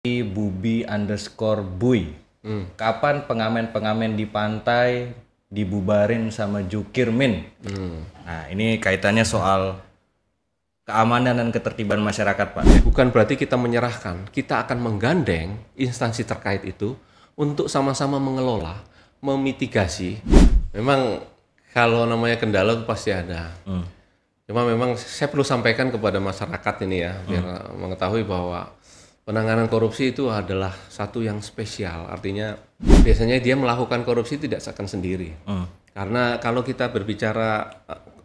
Bubi_Buy. Kapan pengamen-pengamen di pantai dibubarin sama Jukirmin? Nah, ini kaitannya soal keamanan dan ketertiban masyarakat, Pak. Bukan berarti kita menyerahkan, kita akan menggandeng instansi terkait itu untuk sama-sama mengelola, memitigasi. Memang kalau namanya kendala itu pasti ada. Cuma memang saya perlu sampaikan kepada masyarakat ini ya, biar mengetahui bahwa penanganan korupsi itu adalah satu yang spesial. Artinya biasanya dia melakukan korupsi tidak akan sendiri. Karena kalau kita berbicara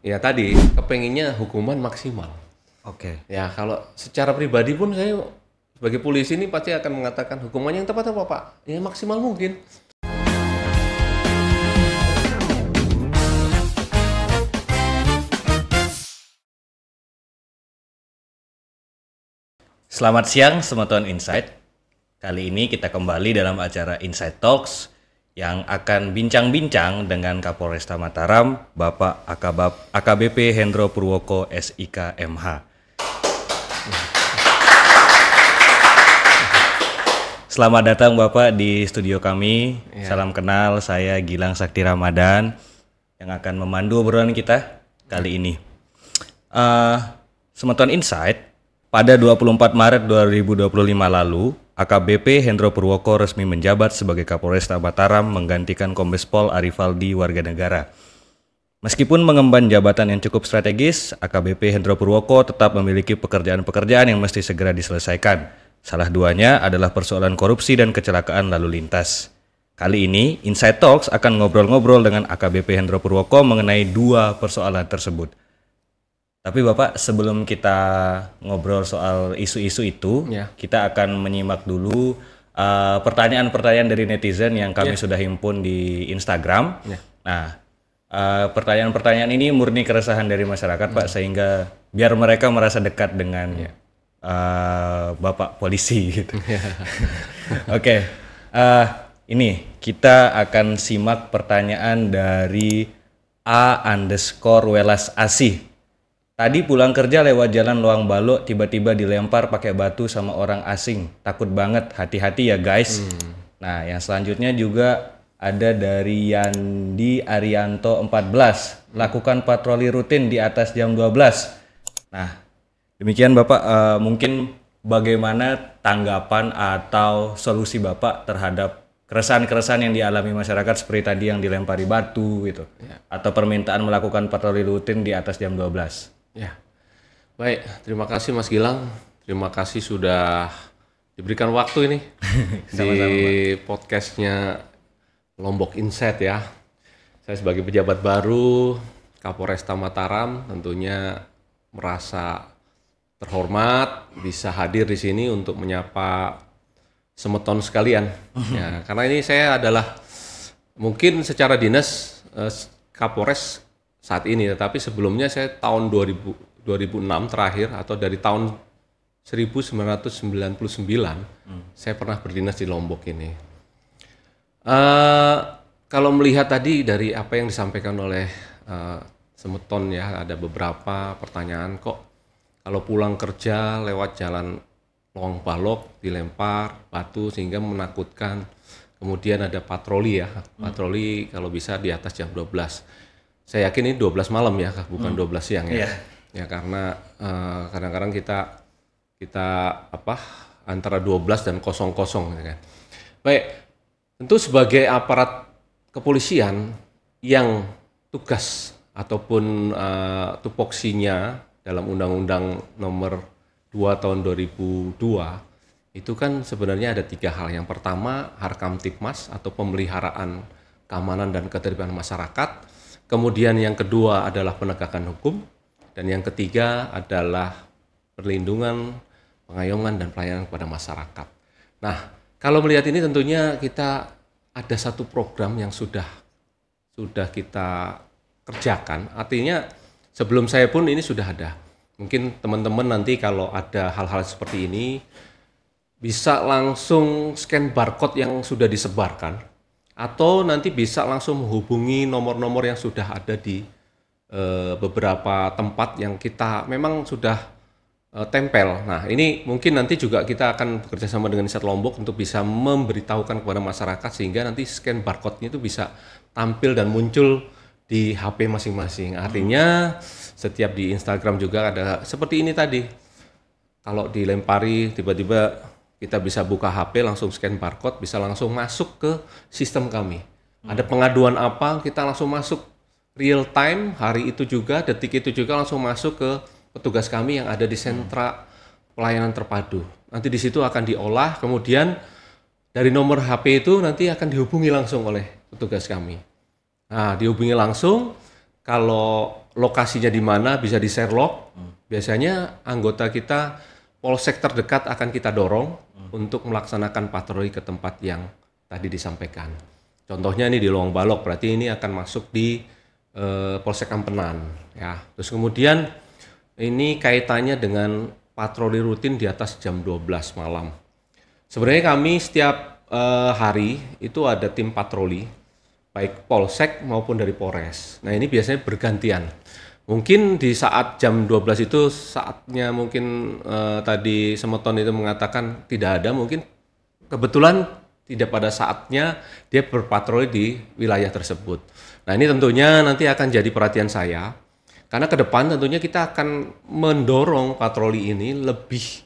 ya tadi kepenginnya hukuman maksimal. Oke. Ya kalau secara pribadi pun saya sebagai polisi ini pasti akan mengatakan hukumannya yang tepat apa Pak? Ya maksimal mungkin. Selamat siang, Semeton Insight. Kali ini kita kembali dalam acara Insight Talks yang akan bincang-bincang dengan Kapolresta Mataram, Bapak AKBP Hendro Purwoko SIK MH. Selamat datang Bapak di studio kami. Salam kenal, saya Gilang Sakti Ramadan yang akan memandu obrolan kita kali ini. Semeton Insight, pada 24 Maret 2025 lalu, AKBP Hendro Purwoko resmi menjabat sebagai Kapolresta Mataram menggantikan Kombes Pol Arifaldi Warganegara. Meskipun mengemban jabatan yang cukup strategis, AKBP Hendro Purwoko tetap memiliki pekerjaan-pekerjaan yang mesti segera diselesaikan. Salah duanya adalah persoalan korupsi dan kecelakaan lalu lintas. Kali ini, Insight Talks akan ngobrol-ngobrol dengan AKBP Hendro Purwoko mengenai dua persoalan tersebut. Tapi Bapak, sebelum kita ngobrol soal isu-isu itu, kita akan menyimak dulu pertanyaan-pertanyaan dari netizen yang kami sudah himpun di Instagram. Nah, pertanyaan-pertanyaan ini murni keresahan dari masyarakat, Pak, sehingga biar mereka merasa dekat dengan Bapak polisi gitu. Oke, ini kita akan simak pertanyaan dari A_Welas Asih. Tadi pulang kerja lewat jalan Loang Balok, tiba-tiba dilempar pakai batu sama orang asing. Takut banget, hati-hati ya guys. Nah, yang selanjutnya juga ada dari Yandi Arianto 14. Lakukan patroli rutin di atas jam 12. Nah, demikian Bapak, mungkin bagaimana tanggapan atau solusi Bapak terhadap keresahan-keresahan yang dialami masyarakat seperti tadi yang dilempari batu gitu. Atau permintaan melakukan patroli rutin di atas jam 12. Ya, baik. Terima kasih Mas Gilang. Terima kasih sudah diberikan waktu ini di podcastnya Lombok Insight ya. Saya sebagai pejabat baru Kapolresta Mataram tentunya merasa terhormat bisa hadir di sini untuk menyapa Semeton sekalian. Ya, karena ini saya adalah mungkin secara dinas Kapolres saat ini, tetapi sebelumnya saya tahun 2006 terakhir atau dari tahun 1999 saya pernah berdinas di Lombok ini. Kalau melihat tadi dari apa yang disampaikan oleh Semeton ya, ada beberapa pertanyaan kok kalau pulang kerja lewat jalan Loang Balok dilempar batu sehingga menakutkan. Kemudian ada patroli ya, patroli kalau bisa di atas jam 12. Saya yakin ini 12 malam ya, bukan 12 siang ya. Ya karena kadang-kadang kita antara 12 dan 00 ya kan. Baik, tentu sebagai aparat kepolisian yang tugas ataupun tupoksinya dalam Undang-Undang Nomor 2 Tahun 2002 itu kan sebenarnya ada 3 hal. Yang pertama, Harkamtipmas atau pemeliharaan keamanan dan ketertiban masyarakat. Kemudian yang kedua adalah penegakan hukum, dan yang ketiga adalah perlindungan, pengayuman, dan pelayanan kepada masyarakat. Nah, kalau melihat ini tentunya kita ada satu program yang sudah kita kerjakan. Artinya sebelum saya pun ini sudah ada. Mungkin teman-teman nanti kalau ada hal-hal seperti ini bisa langsung scan barcode yang sudah disebarkan. Atau nanti bisa langsung menghubungi nomor-nomor yang sudah ada di beberapa tempat yang kita memang sudah tempel. Nah, ini mungkin nanti juga kita akan bekerja sama dengan Insight Lombok untuk bisa memberitahukan kepada masyarakat sehingga nanti scan barcode-nya itu bisa tampil dan muncul di HP masing-masing. Artinya setiap di Instagram juga ada seperti ini tadi. Kalau dilempari tiba-tiba kita bisa buka HP, langsung scan barcode, bisa langsung masuk ke sistem kami. Ada pengaduan apa, kita langsung masuk real time, hari itu juga, detik itu juga langsung masuk ke petugas kami yang ada di sentra pelayanan terpadu. Nanti di situ akan diolah, kemudian dari nomor HP itu nanti akan dihubungi langsung oleh petugas kami. Nah, dihubungi langsung, kalau lokasinya di mana bisa di-share log. Biasanya anggota kita polsek terdekat akan kita dorong untuk melaksanakan patroli ke tempat yang tadi disampaikan. Contohnya ini di Lowong Balok, berarti ini akan masuk di Polsek Ampenan. Ya. Terus kemudian ini kaitannya dengan patroli rutin di atas jam 12 malam. Sebenarnya kami setiap hari itu ada tim patroli, baik Polsek maupun dari Polres. Nah ini biasanya bergantian. Mungkin di saat jam 12 itu saatnya mungkin tadi Semeton itu mengatakan tidak ada, mungkin kebetulan tidak pada saatnya dia berpatroli di wilayah tersebut. Nah ini tentunya nanti akan jadi perhatian saya, karena ke depan tentunya kita akan mendorong patroli ini lebih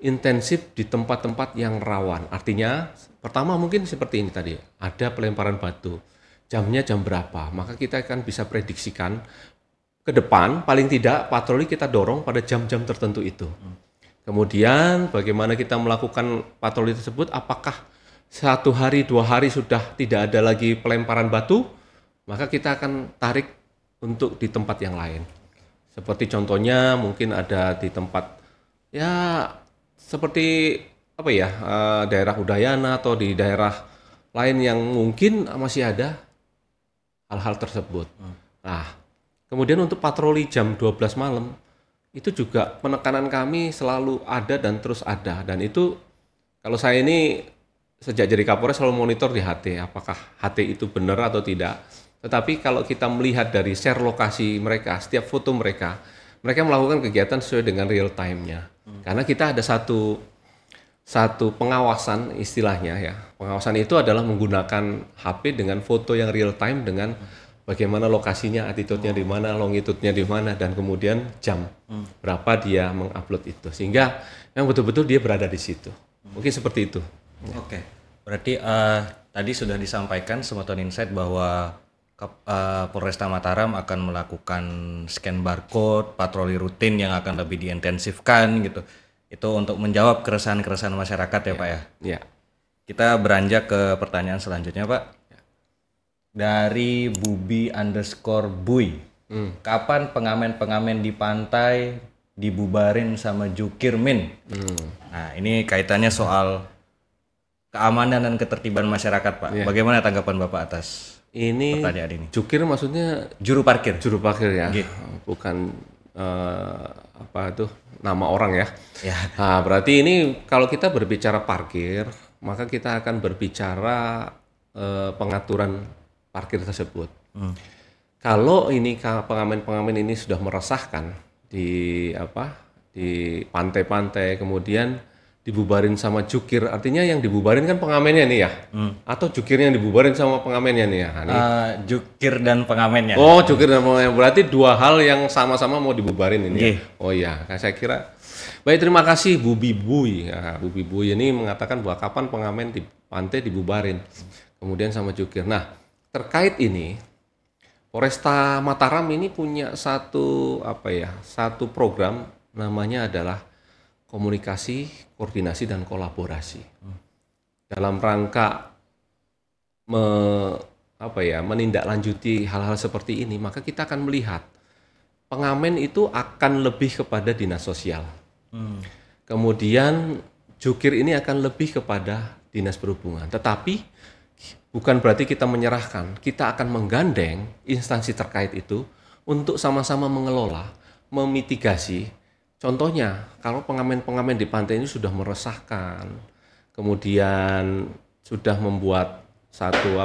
intensif di tempat-tempat yang rawan. Artinya pertama mungkin seperti ini tadi, ada pelemparan batu, jamnya jam berapa, maka kita akan bisa prediksikan ke depan paling tidak patroli kita dorong pada jam-jam tertentu itu. Kemudian bagaimana kita melakukan patroli tersebut, apakah 1 hari 2 hari sudah tidak ada lagi pelemparan batu, maka kita akan tarik untuk di tempat yang lain. Seperti contohnya mungkin ada di tempat ya seperti apa ya, daerah Udayana atau di daerah lain yang mungkin masih ada hal-hal tersebut. Nah, kemudian untuk patroli jam 12 malam itu juga penekanan kami selalu ada dan terus ada, dan itu kalau saya ini sejak jadi Kapolres selalu monitor di HT, apakah HT itu benar atau tidak. Tetapi kalau kita melihat dari share lokasi mereka, setiap foto mereka melakukan kegiatan sesuai dengan real time-nya. Karena kita ada satu pengawasan istilahnya ya. Pengawasan itu adalah menggunakan HP dengan foto yang real time dengan bagaimana lokasinya, attitude-nya di mana, longitude-nya di mana, dan kemudian jam berapa dia mengupload itu. Sehingga yang betul-betul dia berada di situ. Mungkin seperti itu. Oke, berarti tadi sudah disampaikan Semeton Insight bahwa Polresta Mataram akan melakukan scan barcode, patroli rutin yang akan lebih diintensifkan gitu. Itu untuk menjawab keresahan-keresahan masyarakat ya Pak ya? Iya. Kita beranjak ke pertanyaan selanjutnya Pak. Dari Bubi_Buy. Kapan pengamen-pengamen di pantai dibubarin sama Jukirmin? Nah ini kaitannya soal keamanan dan ketertiban masyarakat Pak. Bagaimana tanggapan Bapak atas pertanyaan ini? Jukir maksudnya juru parkir. Juru parkir ya, bukan apa itu nama orang ya. Nah, berarti ini kalau kita berbicara parkir, maka kita akan berbicara pengaturan parkir tersebut. Kalau ini pengamen-pengamen ini sudah meresahkan di pantai-pantai, kemudian dibubarin sama jukir, artinya yang dibubarin kan pengamennya nih ya, atau jukirnya yang dibubarin sama pengamennya nih ya? Jukir dan pengamennya. Oh, jukir dan pengamennya, berarti dua hal yang sama-sama mau dibubarin ini. Ya? Oh iya, saya kira. Baik, terima kasih Bubi Buy. Nah, Bubi Buy ini mengatakan bahwa kapan pengamen di pantai dibubarin, kemudian sama jukir. Nah, terkait ini, Polresta Mataram ini punya satu program namanya adalah komunikasi, koordinasi, dan kolaborasi. Dalam rangka menindaklanjuti hal-hal seperti ini, maka kita akan melihat pengamen itu akan lebih kepada dinas sosial. Kemudian jukir ini akan lebih kepada dinas perhubungan. Tetapi bukan berarti kita menyerahkan, kita akan menggandeng instansi terkait itu untuk sama-sama mengelola, memitigasi. Contohnya, kalau pengamen-pengamen di pantai ini sudah meresahkan, kemudian sudah membuat satu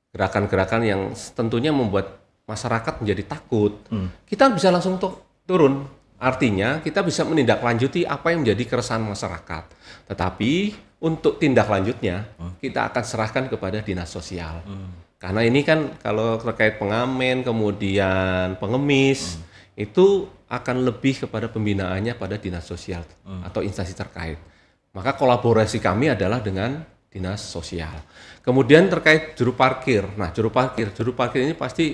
gerakan-gerakan yang tentunya membuat masyarakat menjadi takut, kita bisa langsung turun Artinya kita bisa menindaklanjuti apa yang menjadi keresahan masyarakat. Tetapi untuk tindak lanjutnya kita akan serahkan kepada dinas sosial. Karena ini kan kalau terkait pengamen kemudian pengemis itu akan lebih kepada pembinaannya pada dinas sosial atau instansi terkait. Maka kolaborasi kami adalah dengan dinas sosial. Kemudian terkait juru parkir. Nah, juru parkir ini pasti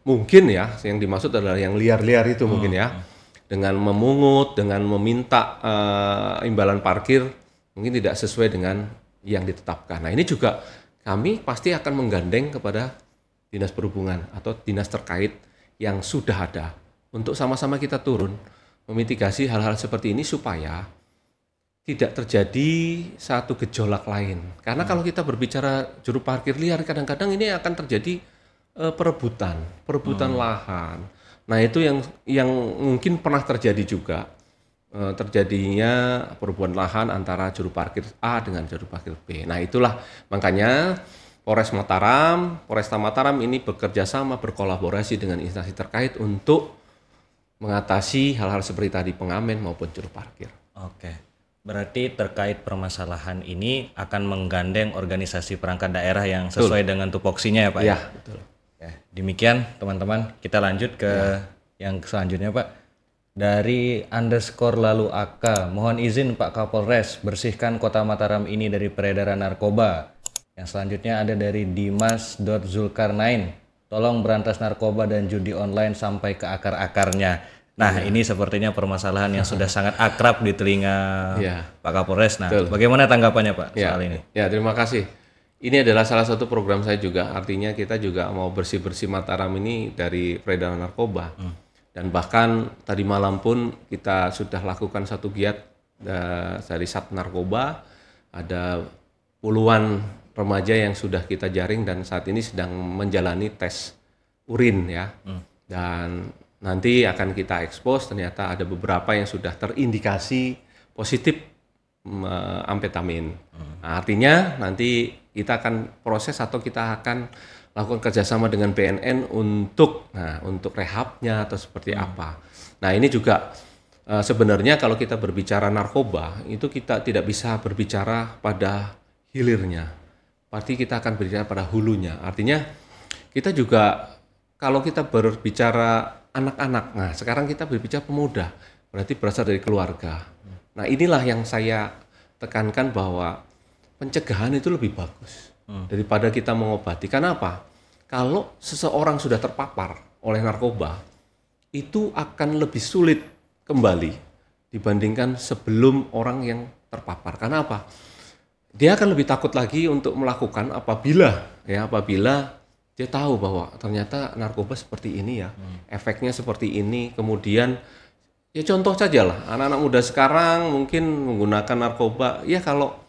mungkin ya yang dimaksud adalah yang liar-liar itu mungkin ya. Dengan memungut, dengan meminta imbalan parkir mungkin tidak sesuai dengan yang ditetapkan. Nah, ini juga kami pasti akan menggandeng kepada dinas perhubungan atau dinas terkait yang sudah ada untuk sama-sama kita turun memitigasi hal-hal seperti ini supaya tidak terjadi satu gejolak lain. Karena kalau kita berbicara juru parkir liar, kadang-kadang ini akan terjadi perebutan lahan. Nah, itu yang mungkin pernah terjadi juga, terjadinya perebutan lahan antara juru parkir A dengan juru parkir B. Nah, itulah makanya Polresta Mataram ini bekerja sama, berkolaborasi dengan instansi terkait untuk mengatasi hal-hal seperti tadi pengamen maupun juru parkir. Oke, berarti terkait permasalahan ini akan menggandeng organisasi perangkat daerah yang sesuai dengan tupoksinya ya Pak? Iya, betul. Ya, demikian teman-teman, kita lanjut ke yang selanjutnya Pak. Dari _lalu AK, mohon izin Pak Kapolres, bersihkan kota Mataram ini dari peredaran narkoba. Yang selanjutnya ada dari Dimas.Zulkarnain, tolong berantas narkoba dan judi online sampai ke akar-akarnya. Nah, ini sepertinya permasalahan yang sudah sangat akrab di telinga Pak Kapolres. Nah, bagaimana tanggapannya Pak soal ini? Ya, terima kasih. Ini adalah salah satu program saya juga, artinya kita juga mau bersih-bersih Mataram ini dari peredaran narkoba. Dan bahkan tadi malam pun kita sudah lakukan satu giat dari Sat Narkoba, ada puluhan remaja yang sudah kita jaring dan saat ini sedang menjalani tes urin ya. Dan nanti akan kita expose, ternyata ada beberapa yang sudah terindikasi positif amfetamin. Nah, artinya nanti kita akan proses atau kita akan lakukan kerjasama dengan BNN untuk rehabnya atau seperti apa. Nah, ini juga sebenarnya kalau kita berbicara narkoba itu kita tidak bisa berbicara pada hilirnya, pasti kita akan berbicara pada hulunya. Artinya kita juga kalau kita berbicara anak-anak, nah sekarang kita berbicara pemuda, berarti berasal dari keluarga. Nah, inilah yang saya tekankan bahwa pencegahan itu lebih bagus daripada kita mengobati. Karena apa? Kalau seseorang sudah terpapar oleh narkoba, itu akan lebih sulit kembali dibandingkan sebelum orang yang terpapar. Karena apa? Dia akan lebih takut lagi untuk melakukan apabila dia tahu bahwa ternyata narkoba seperti ini ya, efeknya seperti ini. Kemudian ya contoh saja lah, anak-anak muda sekarang mungkin menggunakan narkoba, ya kalau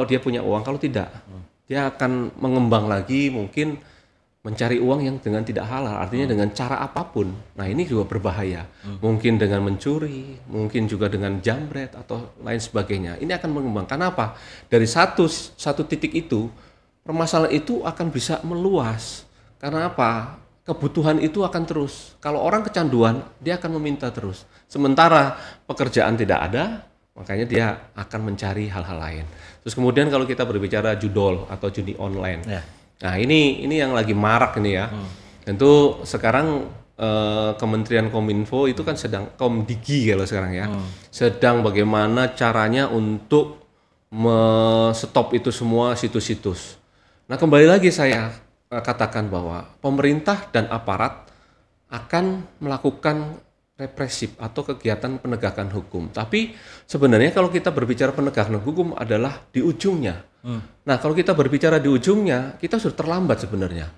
dia punya uang, kalau tidak, dia akan mengembang lagi, mungkin mencari uang yang dengan tidak halal, artinya dengan cara apapun. Nah, ini juga berbahaya. Mungkin dengan mencuri, mungkin juga dengan jambret atau lain sebagainya. Ini akan mengembang. Karena apa? Dari satu titik itu, permasalahan itu akan bisa meluas. Karena apa? Kebutuhan itu akan terus. Kalau orang kecanduan, dia akan meminta terus. Sementara pekerjaan tidak ada, makanya dia akan mencari hal-hal lain. Terus kemudian kalau kita berbicara judol atau judi online, nah ini yang lagi marak ini ya. Tentu sekarang Kementerian Kominfo itu kan sedang Komdigi kalau sekarang ya, sedang bagaimana caranya untuk stop itu semua situs-situs. Nah, kembali lagi saya katakan bahwa pemerintah dan aparat akan melakukan represif atau kegiatan penegakan hukum. Tapi sebenarnya kalau kita berbicara penegakan hukum adalah di ujungnya. Nah, kalau kita berbicara di ujungnya, kita sudah terlambat sebenarnya.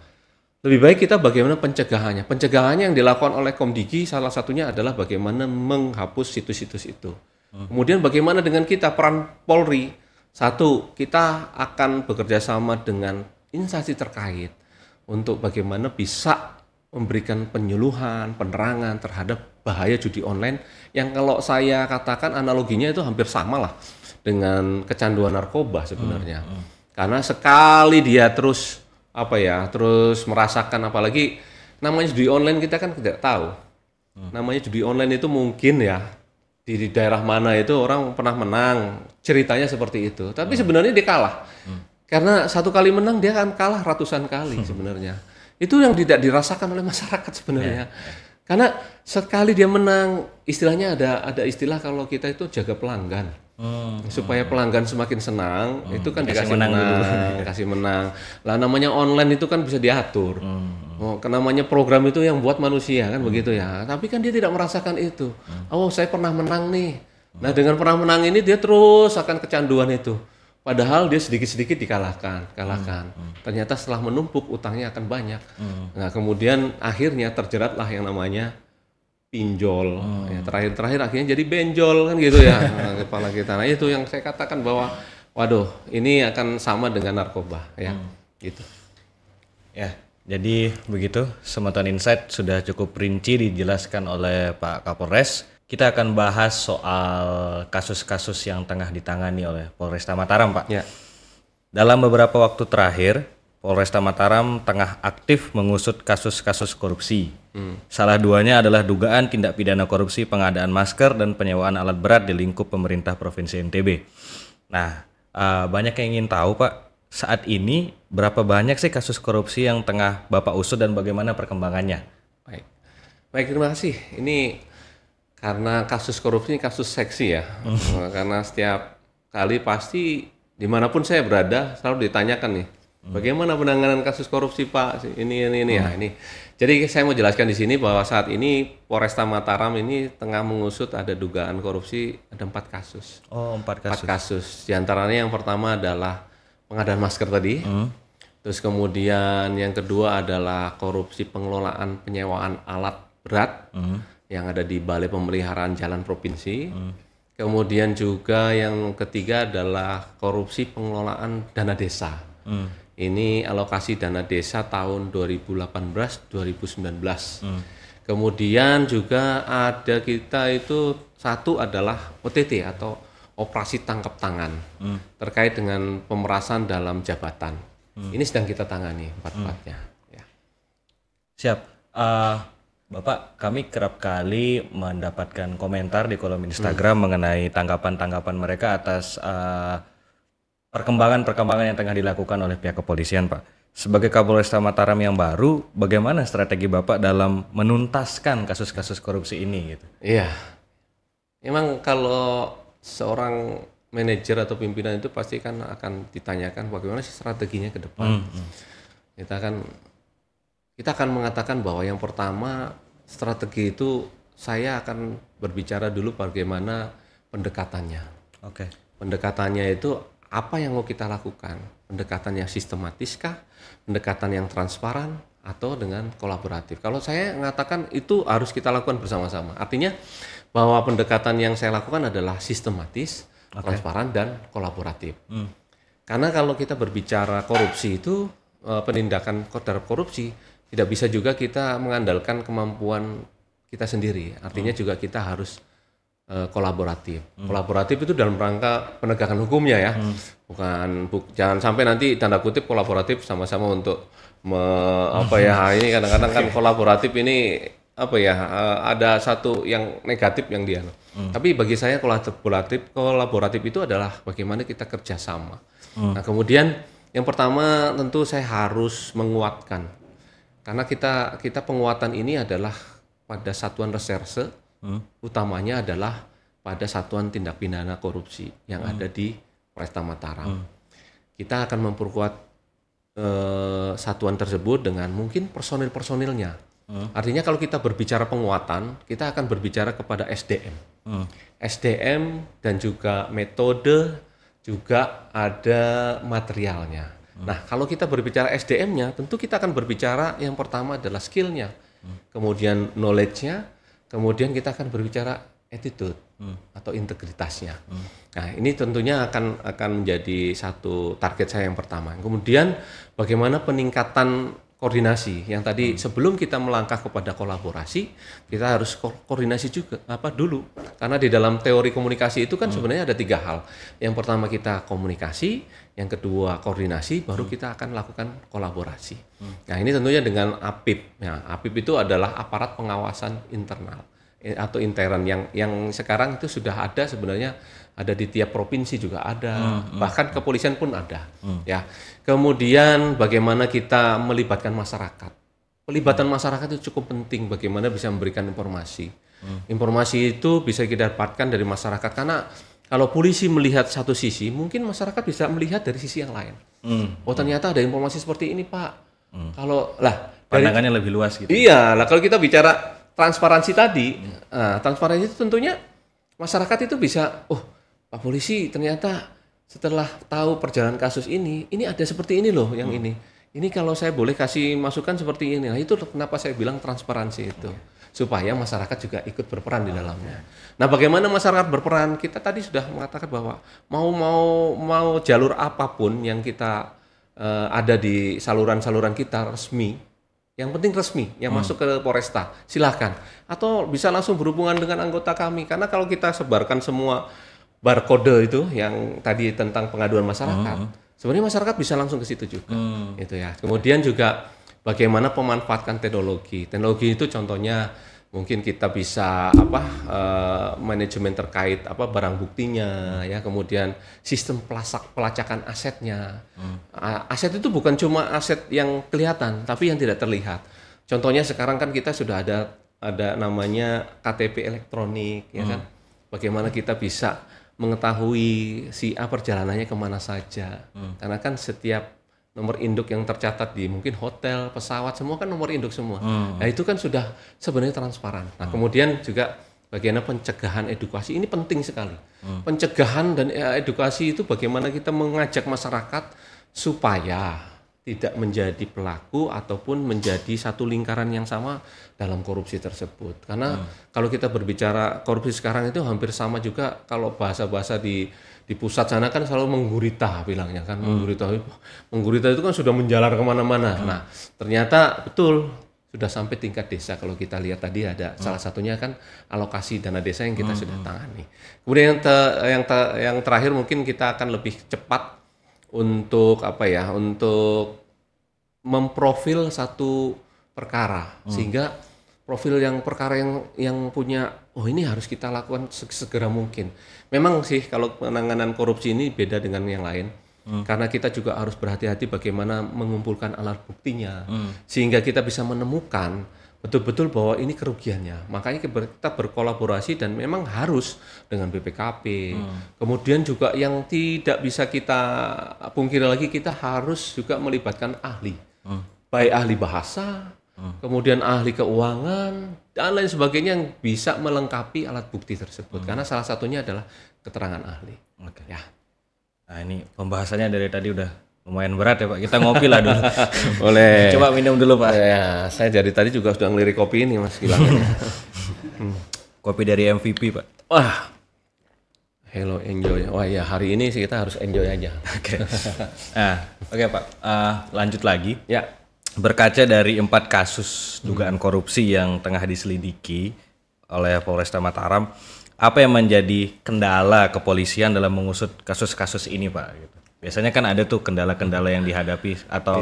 Lebih baik kita bagaimana pencegahannya. Pencegahannya yang dilakukan oleh Komdigi salah satunya adalah bagaimana menghapus situs-situs itu. Kemudian bagaimana dengan kita, peran Polri. Satu, kita akan bekerja sama dengan instansi terkait untuk bagaimana bisa memberikan penyuluhan, penerangan terhadap bahaya judi online yang kalau saya katakan analoginya itu hampir sama lah dengan kecanduan narkoba sebenarnya. Karena sekali dia terus terus merasakan, apalagi namanya judi online kita kan tidak tahu Namanya judi online itu mungkin ya di daerah mana itu orang pernah menang, ceritanya seperti itu. Tapi sebenarnya dia kalah. Karena satu kali menang dia akan kalah ratusan kali sebenarnya. Itu yang tidak dirasakan oleh masyarakat sebenarnya. Karena sekali dia menang, istilahnya ada istilah kalau kita itu jaga pelanggan. Supaya pelanggan semakin senang, itu kan dikasih menang, kasih menang. Lah namanya online itu kan bisa diatur. Namanya program itu yang buat manusia kan begitu ya. Tapi kan dia tidak merasakan itu. Oh, saya pernah menang nih. Nah, dengan pernah menang ini dia terus akan kecanduan itu. Padahal dia sedikit-sedikit dikalahkan. Ternyata setelah menumpuk utangnya akan banyak. Nah, kemudian akhirnya terjeratlah yang namanya pinjol. Ya, terakhir akhirnya jadi benjol kan gitu ya kepala kita. Nah, itu yang saya katakan bahwa waduh, ini akan sama dengan narkoba ya. Gitu. Ya, jadi begitu Semeton Insight sudah cukup rinci dijelaskan oleh Pak Kapolres. Kita akan bahas soal kasus-kasus yang tengah ditangani oleh Polresta Mataram, Pak. Ya. Dalam beberapa waktu terakhir, Polresta Mataram tengah aktif mengusut kasus-kasus korupsi. Salah duanya adalah dugaan tindak pidana korupsi pengadaan masker dan penyewaan alat berat di lingkup pemerintah Provinsi NTB. Nah, banyak yang ingin tahu, Pak, saat ini berapa banyak sih kasus korupsi yang tengah Bapak usut dan bagaimana perkembangannya? Baik, terima kasih. Ini karena kasus korupsi ini kasus seksi ya. Karena setiap kali pasti dimanapun saya berada selalu ditanyakan nih, bagaimana penanganan kasus korupsi Pak? Ini ya ini. Jadi saya mau jelaskan di sini bahwa saat ini Polresta Mataram ini tengah mengusut ada dugaan korupsi ada 4 kasus. Oh, 4 kasus. 4 kasus. Di antaranya yang pertama adalah pengadaan masker tadi. Terus kemudian yang kedua adalah korupsi pengelolaan penyewaan alat berat yang ada di Balai Pemeliharaan Jalan Provinsi. Kemudian juga yang ketiga adalah korupsi pengelolaan dana desa. Ini alokasi dana desa tahun 2018-2019. Kemudian juga ada kita itu satu adalah OTT atau operasi tangkap tangan terkait dengan pemerasan dalam jabatan. Ini sedang kita tangani 4-4-nya. Ya. Siap. Bapak, kami kerap kali mendapatkan komentar di kolom Instagram mengenai tanggapan-tanggapan mereka atas perkembangan-perkembangan yang tengah dilakukan oleh pihak kepolisian, Pak. Sebagai Kapolresta Mataram yang baru, bagaimana strategi Bapak dalam menuntaskan kasus-kasus korupsi ini gitu? Iya. Memang kalau seorang manajer atau pimpinan itu pasti kan akan ditanyakan bagaimana sih strateginya ke depan. Kita akan mengatakan bahwa yang pertama strategi itu saya akan berbicara dulu bagaimana pendekatannya. Pendekatannya itu apa yang mau kita lakukan? Pendekatan yang sistematis kah? Pendekatan yang transparan atau dengan kolaboratif? Kalau saya mengatakan itu harus kita lakukan bersama-sama. Artinya bahwa pendekatan yang saya lakukan adalah sistematis, transparan dan kolaboratif. Karena kalau kita berbicara korupsi itu penindakan terhadap korupsi tidak bisa juga kita mengandalkan kemampuan kita sendiri. Artinya juga kita harus kolaboratif. Kolaboratif itu dalam rangka penegakan hukumnya ya. Jangan sampai nanti tanda kutip kolaboratif sama-sama untuk ini kadang-kadang kan kolaboratif ini ada satu yang negatif yang dia. Tapi bagi saya kolaboratif itu adalah bagaimana kita kerjasama. Nah, kemudian yang pertama tentu saya harus menguatkan. Karena kita penguatan ini adalah pada satuan reserse, utamanya adalah pada satuan tindak pidana korupsi yang ada di Polresta Mataram. Kita akan memperkuat satuan tersebut dengan mungkin personil-personilnya. Artinya kalau kita berbicara penguatan, kita akan berbicara kepada SDM. SDM dan juga metode, juga ada materialnya. Nah, kalau kita berbicara SDM-nya, tentu kita akan berbicara yang pertama adalah skill-nya, kemudian knowledge-nya, kemudian kita akan berbicara attitude atau integritasnya. Nah, ini tentunya akan menjadi satu target saya yang pertama. Kemudian bagaimana peningkatan koordinasi. Yang tadi sebelum kita melangkah kepada kolaborasi, kita harus koordinasi juga dulu. Karena di dalam teori komunikasi itu kan sebenarnya ada 3 hal. Yang pertama kita komunikasi, yang kedua koordinasi, baru kita akan lakukan kolaborasi. Nah, ini tentunya dengan APIP. Nah, APIP itu adalah aparat pengawasan internal atau intern yang sekarang itu sudah ada sebenarnya, ada di tiap provinsi juga ada, bahkan kepolisian pun ada. Ya. Kemudian bagaimana kita melibatkan masyarakat. Pelibatan masyarakat itu cukup penting, bagaimana bisa memberikan informasi. Informasi itu bisa kita dapatkan dari masyarakat, karena kalau polisi melihat satu sisi, mungkin masyarakat bisa melihat dari sisi yang lain. Oh, ternyata ada informasi seperti ini, Pak. Kalau pandangannya lebih luas gitu. Iya, lah kalau kita bicara transparansi tadi, transparansi itu tentunya masyarakat itu bisa, Pak Polisi ternyata setelah tahu perjalanan kasus ini ada seperti ini loh yang ini. Ini kalau saya boleh kasih masukan seperti ini. Nah, itu kenapa saya bilang transparansi itu. Supaya masyarakat juga ikut berperan di dalamnya. Nah, bagaimana masyarakat berperan? Kita tadi sudah mengatakan bahwa mau jalur apapun yang kita ada di saluran-saluran kita resmi, yang penting resmi, yang masuk ke Polresta, silahkan. Atau bisa langsung berhubungan dengan anggota kami. Karena kalau kita sebarkan semua barcode itu yang tadi tentang pengaduan masyarakat, sebenarnya masyarakat bisa langsung ke situ juga. Itu ya. Kemudian juga bagaimana pemanfaatkan teknologi. Teknologi itu contohnya mungkin kita bisa manajemen terkait barang buktinya, ya, kemudian sistem pelacakan asetnya. Aset itu bukan cuma aset yang kelihatan, tapi yang tidak terlihat. Contohnya sekarang kan kita sudah ada namanya KTP elektronik, ya kan? Bagaimana kita bisa mengetahui si A perjalanannya kemana saja, karena kan setiap nomor induk yang tercatat di mungkin hotel, pesawat, semua kan nomor induk semua. Nah, itu kan sudah sebenarnya transparan. Nah, kemudian juga bagaimana pencegahan edukasi, ini penting sekali. Pencegahan dan edukasi itu bagaimana kita mengajak masyarakat supaya tidak menjadi pelaku ataupun menjadi satu lingkaran yang sama dalam korupsi tersebut. Karena kalau kita berbicara korupsi sekarang itu hampir sama juga, kalau bahasa-bahasa di pusat sana kan selalu menggurita bilangnya kan, menggurita itu kan sudah menjalar kemana-mana. Nah, ternyata betul sudah sampai tingkat desa. Kalau kita lihat tadi ada salah satunya kan alokasi dana desa yang kita sudah tangani. Kemudian yang terakhir mungkin kita akan lebih cepat untuk untuk memprofil satu perkara, sehingga profil perkara yang punya, ini harus kita lakukan segera mungkin. Memang sih kalau penanganan korupsi ini beda dengan yang lain, karena kita juga harus berhati-hati bagaimana mengumpulkan alat buktinya, sehingga kita bisa menemukan betul-betul bahwa ini kerugiannya. Makanya kita berkolaborasi dan memang harus dengan BPKP. Kemudian juga yang tidak bisa kita pungkiri lagi, kita harus juga melibatkan ahli. Baik ahli bahasa, kemudian ahli keuangan, dan lain sebagainya yang bisa melengkapi alat bukti tersebut. Karena salah satunya adalah keterangan ahli. Oke. Ya. Nah, ini pembahasannya dari tadi udah lumayan berat ya Pak, kita ngopi lah dulu. Boleh. Coba minum dulu Pak. Ya, saya dari tadi juga sudah ngelirik kopi ini Mas Gilang. Kopi dari MVP Pak. Wah, hello enjoy. Wah ya, hari ini sih kita harus enjoy aja. Oke. Oke Pak, lanjut lagi. Ya. Berkaca dari 4 kasus dugaan korupsi yang tengah diselidiki oleh Polresta Mataram, apa yang menjadi kendala kepolisian dalam mengusut kasus-kasus ini Pak? Gitu. Biasanya kan ada tuh kendala-kendala yang dihadapi atau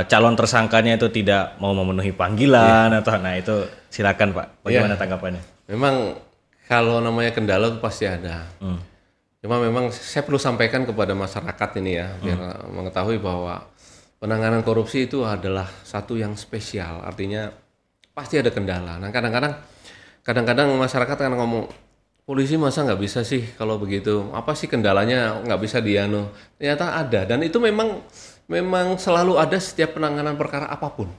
calon tersangkanya itu tidak mau memenuhi panggilan atau itu silakan Pak. Bagaimana tanggapannya? Memang kalau namanya kendala itu pasti ada. Cuma memang saya perlu sampaikan kepada masyarakat ini ya, biar mengetahui bahwa penanganan korupsi itu adalah satu yang spesial. Artinya pasti ada kendala. Nah, kadang-kadang masyarakat kan ngomong, polisi masa nggak bisa sih kalau begitu? Apa sih kendalanya nggak bisa dianu? Ternyata ada, dan itu memang selalu ada setiap penanganan perkara apapun.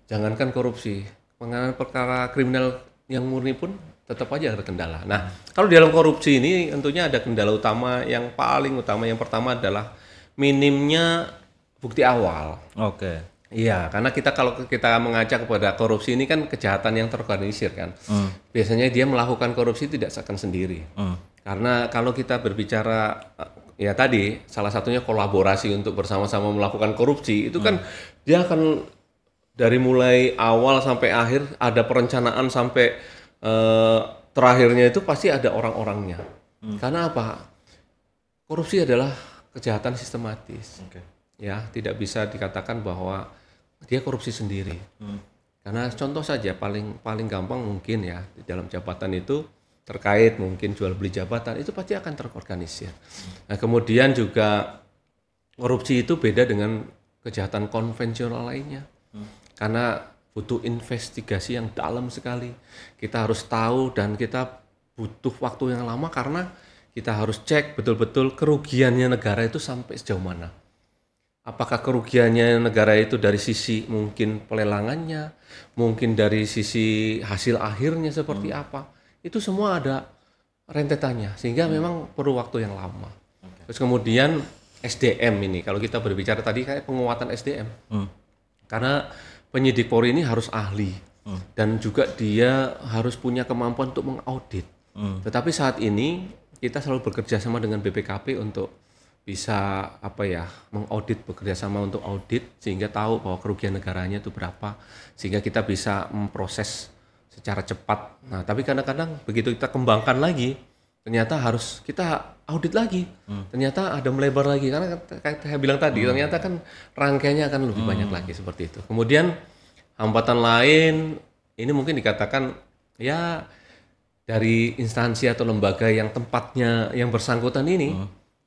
Jangankan korupsi, penanganan perkara kriminal yang murni pun tetap aja ada kendala. Nah, kalau di dalam korupsi ini tentunya ada kendala utama, yang paling utama. Yang pertama adalah minimnya bukti awal. Oke. Iya, karena kalau kita mengajak kepada korupsi ini kan kejahatan yang terorganisir kan. Biasanya dia melakukan korupsi tidak akan sendiri. Karena kalau kita berbicara ya tadi salah satunya kolaborasi untuk bersama-sama melakukan korupsi itu kan dia akan dari mulai awal sampai akhir ada perencanaan sampai terakhirnya itu pasti ada orang-orangnya. Karena apa? Korupsi adalah kejahatan sistematis. Ya, tidak bisa dikatakan bahwa dia korupsi sendiri. Karena contoh saja paling gampang mungkin ya di dalam jabatan itu terkait mungkin jual beli jabatan itu pasti akan terorganisir. Nah, kemudian juga korupsi itu beda dengan kejahatan konvensional lainnya. Karena butuh investigasi yang dalam sekali. Kita harus tahu dan kita butuh waktu yang lama karena kita harus cek betul-betul kerugiannya negara itu sampai sejauh mana. Apakah kerugiannya negara itu dari sisi mungkin pelelangannya, mungkin dari sisi hasil akhirnya seperti apa. Itu semua ada rentetannya, sehingga memang perlu waktu yang lama. Terus kemudian SDM ini, kalau kita berbicara tadi kayak penguatan SDM. Karena penyidik Polri ini harus ahli, dan juga dia harus punya kemampuan untuk mengaudit. Tetapi saat ini kita selalu bekerja sama dengan BPKP untuk bisa mengaudit, bekerja sama untuk audit sehingga tahu bahwa kerugian negaranya itu berapa, sehingga kita bisa memproses secara cepat. Nah, tapi kadang-kadang begitu kita kembangkan lagi, ternyata harus kita audit lagi. Ternyata ada melebar lagi karena kayak saya bilang tadi, ternyata kan rangkaiannya akan lebih banyak lagi seperti itu. Kemudian hambatan lain ini mungkin dikatakan ya dari instansi atau lembaga yang tempatnya yang bersangkutan ini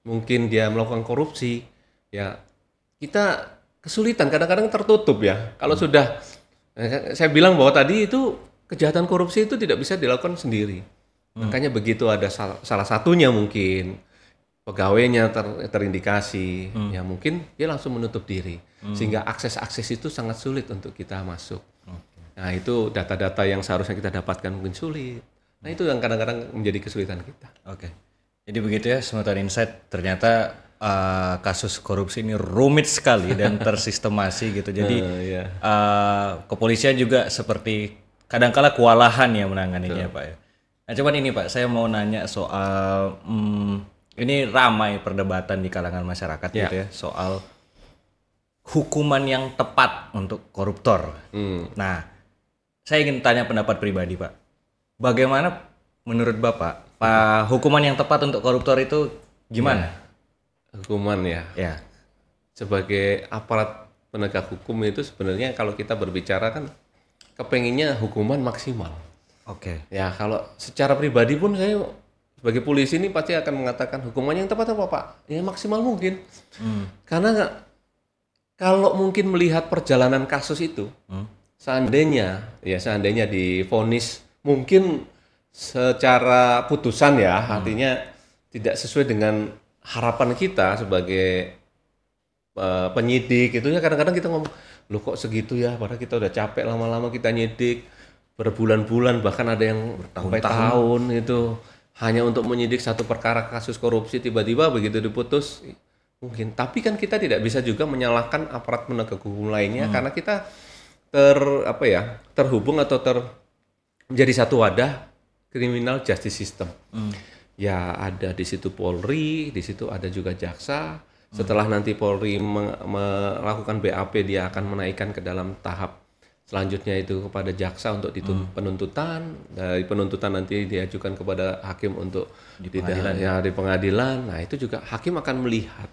mungkin dia melakukan korupsi, ya kita kesulitan, kadang-kadang tertutup ya. Kalau sudah saya bilang bahwa tadi itu kejahatan korupsi itu tidak bisa dilakukan sendiri. Makanya begitu ada salah satunya mungkin pegawainya terindikasi, ya mungkin dia langsung menutup diri. Sehingga akses-akses itu sangat sulit untuk kita masuk. Nah, itu data-data yang seharusnya kita dapatkan mungkin sulit. Nah, itu yang kadang-kadang menjadi kesulitan kita. Oke. Jadi begitu ya, Smooth Insight, ternyata kasus korupsi ini rumit sekali dan tersistemasi gitu. Jadi kepolisian juga seperti kadang-kala kewalahan ya menanganinya, Pak ya. Nah, cuman ini Pak, saya mau nanya soal ini ramai perdebatan di kalangan masyarakat gitu ya, soal hukuman yang tepat untuk koruptor. Nah, saya ingin tanya pendapat pribadi, Pak. Bagaimana menurut Bapak, hukuman yang tepat untuk koruptor itu gimana? Hukuman ya. Sebagai aparat penegak hukum itu sebenarnya kalau kita berbicara kan kepenginnya hukuman maksimal. Ya, kalau secara pribadi pun saya sebagai polisi ini pasti akan mengatakan hukuman yang tepat apa Pak? Ya maksimal mungkin. Karena kalau mungkin melihat perjalanan kasus itu, seandainya divonis mungkin secara putusan ya, artinya tidak sesuai dengan harapan kita sebagai penyidik itu ya, kadang-kadang kita ngomong, loh kok segitu ya, padahal kita udah capek lama-lama kita nyidik berbulan-bulan, bahkan ada yang sampai tahun itu hanya untuk menyidik satu perkara kasus korupsi, tiba-tiba begitu diputus mungkin. Tapi kan kita tidak bisa juga menyalahkan aparat penegak hukum lainnya karena kita terhubung atau menjadi satu wadah criminal justice system. Ya ada di situ Polri, di situ ada juga jaksa. Setelah nanti Polri melakukan BAP, dia akan menaikkan ke dalam tahap selanjutnya itu kepada jaksa untuk penuntutan. Dari penuntutan nanti diajukan kepada hakim untuk di pengadilan. Nah, itu juga hakim akan melihat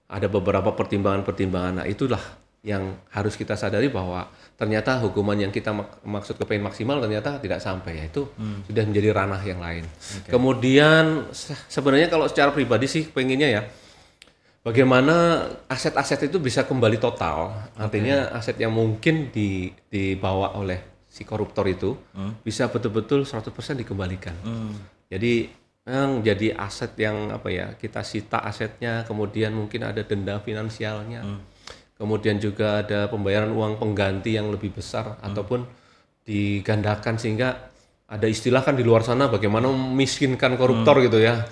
ada beberapa pertimbangan-pertimbangan. Nah, itulah yang harus kita sadari bahwa ternyata hukuman yang kita maksud kepengen maksimal ternyata tidak sampai, yaitu sudah menjadi ranah yang lain. Kemudian sebenarnya kalau secara pribadi sih pengennya ya bagaimana aset-aset itu bisa kembali total, artinya aset yang mungkin dibawa oleh si koruptor itu bisa betul-betul 100% dikembalikan. Jadi yang jadi aset yang kita sita asetnya, kemudian mungkin ada denda finansialnya, kemudian juga ada pembayaran uang pengganti yang lebih besar ataupun digandakan, sehingga ada istilah kan di luar sana bagaimana memiskinkan koruptor gitu ya.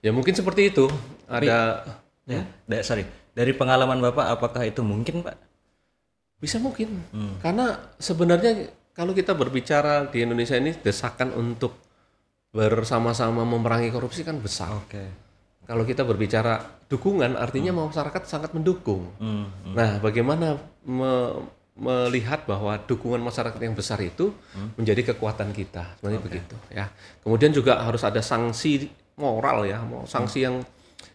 Ya mungkin seperti itu. Dari pengalaman Bapak, apakah itu mungkin, Pak? Bisa mungkin. Karena sebenarnya kalau kita berbicara di Indonesia ini, desakan untuk bersama-sama memerangi korupsi kan besar. kalau kita berbicara dukungan artinya masyarakat sangat mendukung. Nah, bagaimana melihat bahwa dukungan masyarakat yang besar itu menjadi kekuatan kita, sebenarnya begitu ya. Kemudian juga harus ada sanksi moral ya, sanksi yang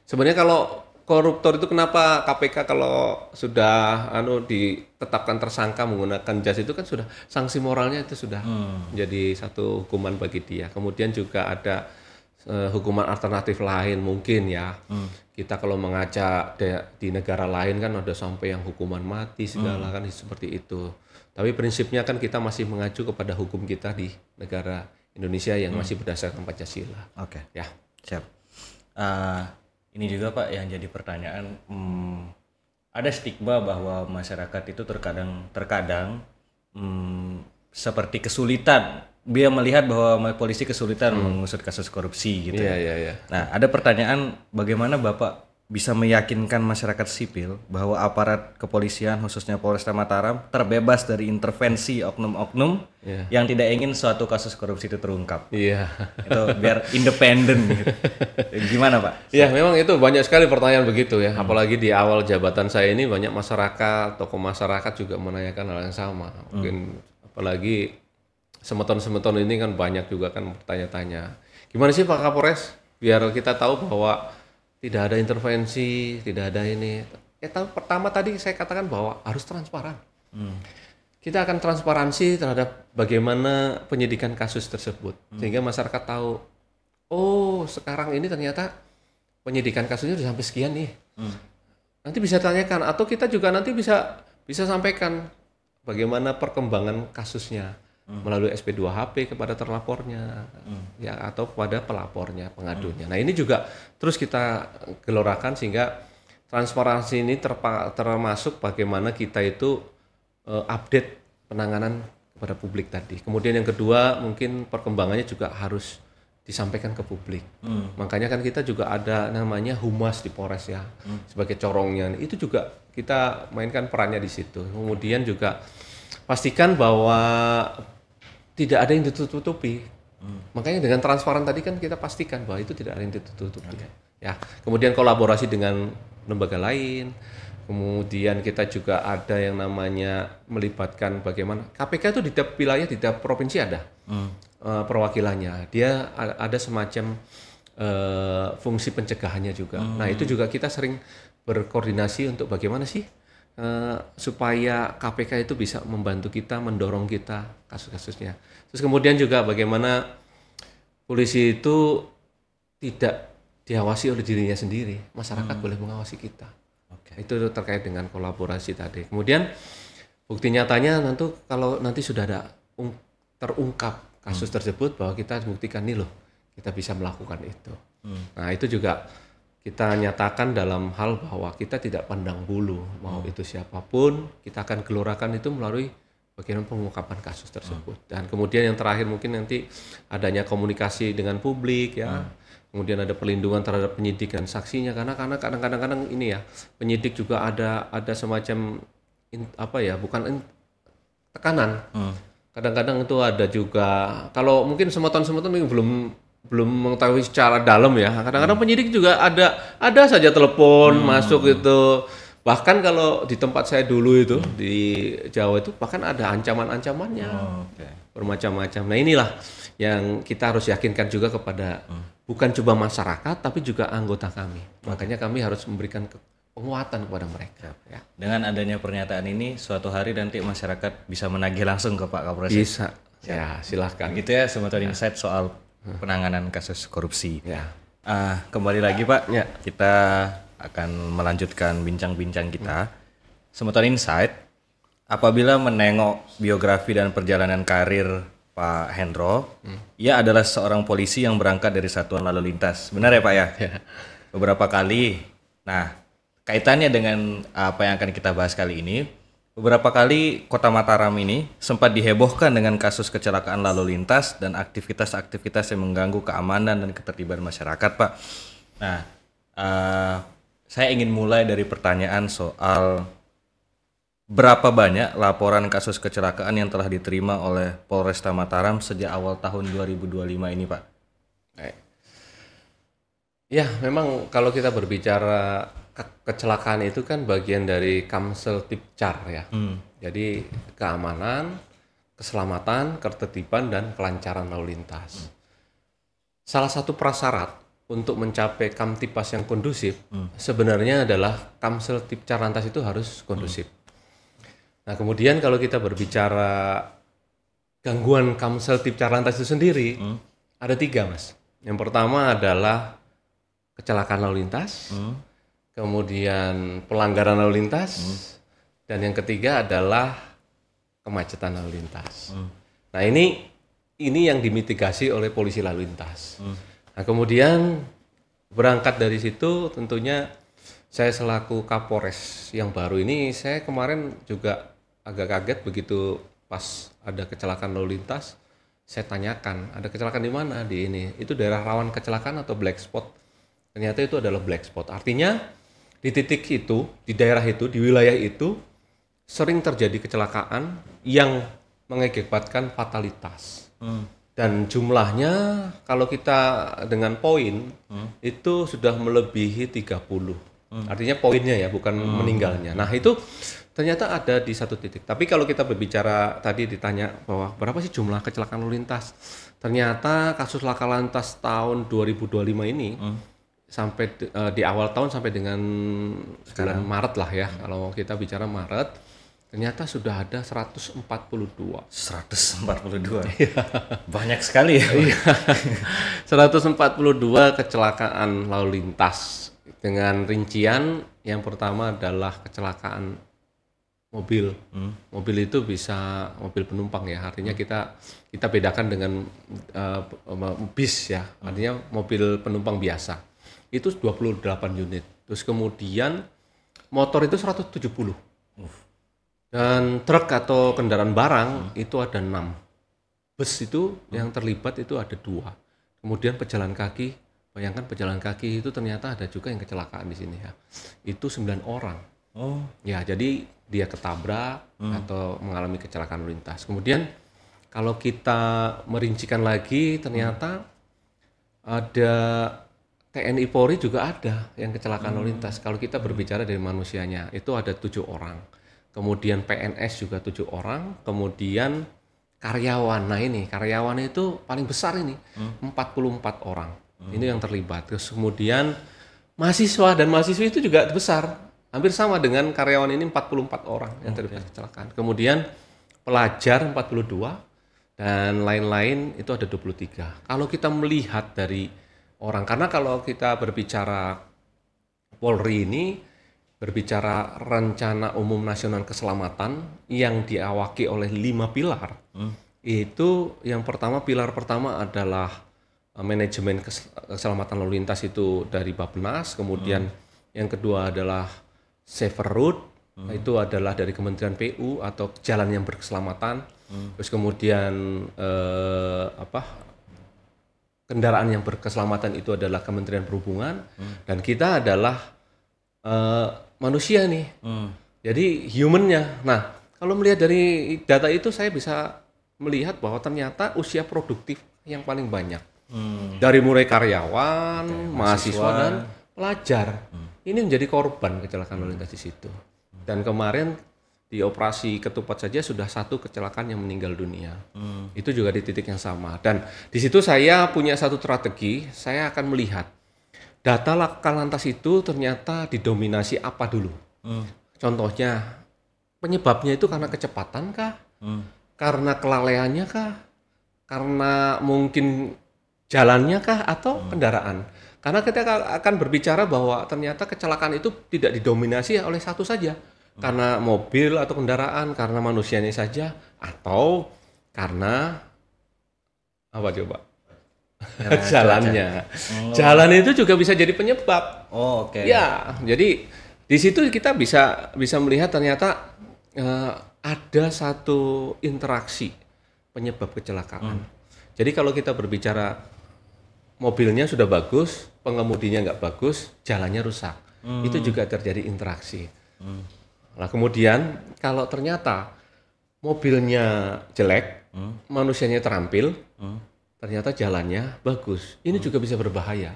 sebenarnya kalau koruptor itu kenapa KPK kalau sudah ditetapkan tersangka menggunakan jas itu kan sudah sanksi moralnya itu sudah menjadi satu hukuman bagi dia. Kemudian juga ada hukuman alternatif lain mungkin ya. Kita kalau mengajak di negara lain kan ada sampai yang hukuman mati segala kan seperti itu. Tapi prinsipnya kan kita masih mengacu kepada hukum kita di negara Indonesia yang masih berdasarkan Pancasila. Oke. Ya. Siap. Ini juga Pak yang jadi pertanyaan, ada stigma bahwa masyarakat itu terkadang seperti kesulitan, dia melihat bahwa polisi kesulitan mengusut kasus korupsi gitu. Iya. Nah, ada pertanyaan, bagaimana Bapak bisa meyakinkan masyarakat sipil bahwa aparat kepolisian khususnya Polresta Mataram terbebas dari intervensi oknum-oknum yang tidak ingin suatu kasus korupsi itu terungkap. Iya. Itu biar independen gitu. Gimana Pak? Ya, memang itu banyak sekali pertanyaan begitu ya. Apalagi di awal jabatan saya ini banyak masyarakat, tokoh masyarakat juga menanyakan hal yang sama. Mungkin apalagi semeton-semeton ini kan banyak juga kan bertanya-tanya. Gimana sih Pak Kapolres biar kita tahu bahwa tidak ada intervensi, tidak ada ini. Pertama tadi saya katakan bahwa harus transparan. Kita akan transparansi terhadap bagaimana penyidikan kasus tersebut. Sehingga masyarakat tahu, oh sekarang ini ternyata penyidikan kasusnya sudah sampai sekian nih. Nanti bisa tanyakan, atau kita juga nanti bisa sampaikan bagaimana perkembangan kasusnya. Melalui SP2HP kepada terlapornya ya atau kepada pelapornya, pengadunya. Nah, ini juga terus kita gelorakan sehingga transparansi ini termasuk bagaimana kita itu update penanganan kepada publik tadi. Kemudian yang kedua mungkin perkembangannya juga harus disampaikan ke publik. Makanya kan kita juga ada namanya humas di Polres ya sebagai corongnya. Itu juga kita mainkan perannya di situ. Kemudian juga pastikan bahwa tidak ada yang ditutup-tutupi. Makanya dengan transparan tadi kan kita pastikan bahwa itu tidak ada yang ditutup-tutupi. Ya, kemudian kolaborasi dengan lembaga lain. Kemudian kita juga ada yang namanya melibatkan bagaimana KPK itu di tiap wilayah, di tiap provinsi ada perwakilannya. Dia ada semacam fungsi pencegahannya juga. Nah, itu juga kita sering berkoordinasi untuk bagaimana sih supaya KPK itu bisa membantu kita, mendorong kita kasus-kasusnya. Terus kemudian juga bagaimana polisi itu tidak diawasi oleh dirinya sendiri, masyarakat boleh mengawasi kita. Itu terkait dengan kolaborasi tadi. Kemudian bukti nyatanya nanti kalau nanti sudah ada terungkap kasus tersebut bahwa kita buktikan nih loh, kita bisa melakukan itu. Nah, itu juga kita nyatakan dalam hal bahwa kita tidak pandang bulu, mau itu siapapun, kita akan gelorakan itu melalui bagaimana pengungkapan kasus tersebut. Dan kemudian yang terakhir mungkin nanti adanya komunikasi dengan publik ya, kemudian ada perlindungan terhadap penyidik dan saksinya, karena kadang-kadang ini ya, penyidik juga ada semacam bukan tekanan. Kadang-kadang itu ada juga, kalau mungkin semeton-semeton belum mengetahui secara dalam ya. Kadang-kadang penyidik juga ada saja telepon masuk itu. Bahkan kalau di tempat saya dulu itu di Jawa itu bahkan ada ancaman-ancamannya. Bermacam-macam. Nah, inilah yang kita harus yakinkan juga kepada bukan cuma masyarakat tapi juga anggota kami. Makanya kami harus memberikan penguatan kepada mereka ya. Dengan adanya pernyataan ini suatu hari nanti masyarakat bisa menagih langsung ke Pak Kapolres. Bisa. Ya, silahkan. Gitu ya Semeton Insight soal penanganan kasus korupsi. Ya. Kembali lagi Pak, kita akan melanjutkan bincang-bincang kita. Semeton Insight, apabila menengok biografi dan perjalanan karir Pak Hendro, ia adalah seorang polisi yang berangkat dari Satuan Lalu Lintas. Benar ya Pak ya? Beberapa kali. Nah, kaitannya dengan apa yang akan kita bahas kali ini, beberapa kali Kota Mataram ini sempat dihebohkan dengan kasus kecelakaan lalu lintas dan aktivitas-aktivitas yang mengganggu keamanan dan ketertiban masyarakat, Pak. Nah, saya ingin mulai dari pertanyaan soal berapa banyak laporan kasus kecelakaan yang telah diterima oleh Polresta Mataram sejak awal tahun 2025 ini, Pak? Ya, memang kalau kita berbicara kecelakaan itu kan bagian dari Kamseltipcar ya. Jadi keamanan, keselamatan, ketertiban, dan kelancaran lalu lintas. Salah satu prasyarat untuk mencapai Kamtipas yang kondusif sebenarnya adalah Kamseltipcar lantas itu harus kondusif. Nah, kemudian kalau kita berbicara gangguan Kamseltipcar lantas itu sendiri, ada 3, Mas. Yang pertama adalah kecelakaan lalu lintas, kemudian pelanggaran lalu lintas, dan yang ketiga adalah kemacetan lalu lintas. Nah, ini yang dimitigasi oleh polisi lalu lintas. Nah, kemudian berangkat dari situ tentunya saya selaku Kapolres yang baru ini, saya kemarin juga agak kaget begitu pas ada kecelakaan lalu lintas. Saya tanyakan, ada kecelakaan di mana? Di ini. Itu daerah rawan kecelakaan atau black spot? Ternyata itu adalah black spot. Artinya di titik itu, di daerah itu, di wilayah itu sering terjadi kecelakaan yang mengakibatkan fatalitas. Dan jumlahnya kalau kita dengan poin itu sudah melebihi 30. Artinya poinnya ya, bukan meninggalnya. Nah, itu ternyata ada di satu titik. Tapi kalau kita berbicara tadi ditanya bahwa berapa sih jumlah kecelakaan lalu lintas? Ternyata kasus laka lantas tahun 2025 ini sampai di awal tahun sampai dengan bulan Maret lah ya. Kalau kita bicara Maret, ternyata sudah ada 142. 142. Banyak sekali ya. 142 kecelakaan lalu lintas dengan rincian yang pertama adalah kecelakaan mobil. Mobil itu bisa mobil penumpang ya. Artinya kita bedakan dengan bis ya. Artinya mobil penumpang biasa. Itu 28 unit. Terus kemudian motor itu 170. Dan truk atau kendaraan barang itu ada 6. Bus itu yang terlibat itu ada 2. Kemudian pejalan kaki, bayangkan pejalan kaki itu ternyata ada juga yang kecelakaan di sini ya. Itu 9 orang. Ya, jadi dia ketabrak atau mengalami kecelakaan lalu lintas. Kemudian kalau kita merincikan lagi ternyata ada TNI Polri juga ada yang kecelakaan lalu lintas. Kalau kita berbicara dari manusianya itu ada 7 orang. Kemudian PNS juga 7 orang, kemudian karyawan. Nah, ini karyawan itu paling besar ini, 44 orang. Ini yang terlibat. Terus kemudian mahasiswa dan mahasiswi itu juga besar. Hampir sama dengan karyawan ini 44 orang yang terlibat kecelakaan. Kemudian pelajar 42 dan lain-lain itu ada 23. Kalau kita melihat dari orang, karena kalau kita berbicara Polri ini berbicara rencana umum nasional keselamatan yang diawaki oleh 5 pilar. Itu yang pertama, pilar pertama adalah manajemen keselamatan lalu lintas itu dari Bappenas, kemudian yang kedua adalah safer route, itu adalah dari Kementerian PU atau jalan yang berkeselamatan. Terus kemudian kendaraan yang berkeselamatan itu adalah Kementerian Perhubungan, dan kita adalah manusia nih. Jadi human-nya. Nah, kalau melihat dari data itu saya bisa melihat bahwa ternyata usia produktif yang paling banyak. Dari mulai karyawan, mahasiswa dan pelajar. Ini menjadi korban kecelakaan lalu lintas di situ. Dan kemarin di operasi Ketupat saja sudah 1 kecelakaan yang meninggal dunia. Itu juga di titik yang sama. Dan di situ saya punya satu strategi, saya akan melihat data laka lantas itu ternyata didominasi apa dulu. Contohnya, penyebabnya itu karena kecepatan kah? Karena kelalaiannya kah? Karena mungkin jalannya kah? Atau kendaraan? Karena kita akan berbicara bahwa ternyata kecelakaan itu tidak didominasi oleh satu saja. Karena mobil atau kendaraan, karena manusianya saja, atau karena apa coba? Jalannya. Jalan itu juga bisa jadi penyebab. Ya, jadi di situ kita bisa melihat ternyata ada satu interaksi penyebab kecelakaan. Jadi kalau kita berbicara mobilnya sudah bagus, pengemudinya nggak bagus, jalannya rusak. Itu juga terjadi interaksi. Nah, kemudian kalau ternyata mobilnya jelek, manusianya terampil, ternyata jalannya bagus. Ini juga bisa berbahaya.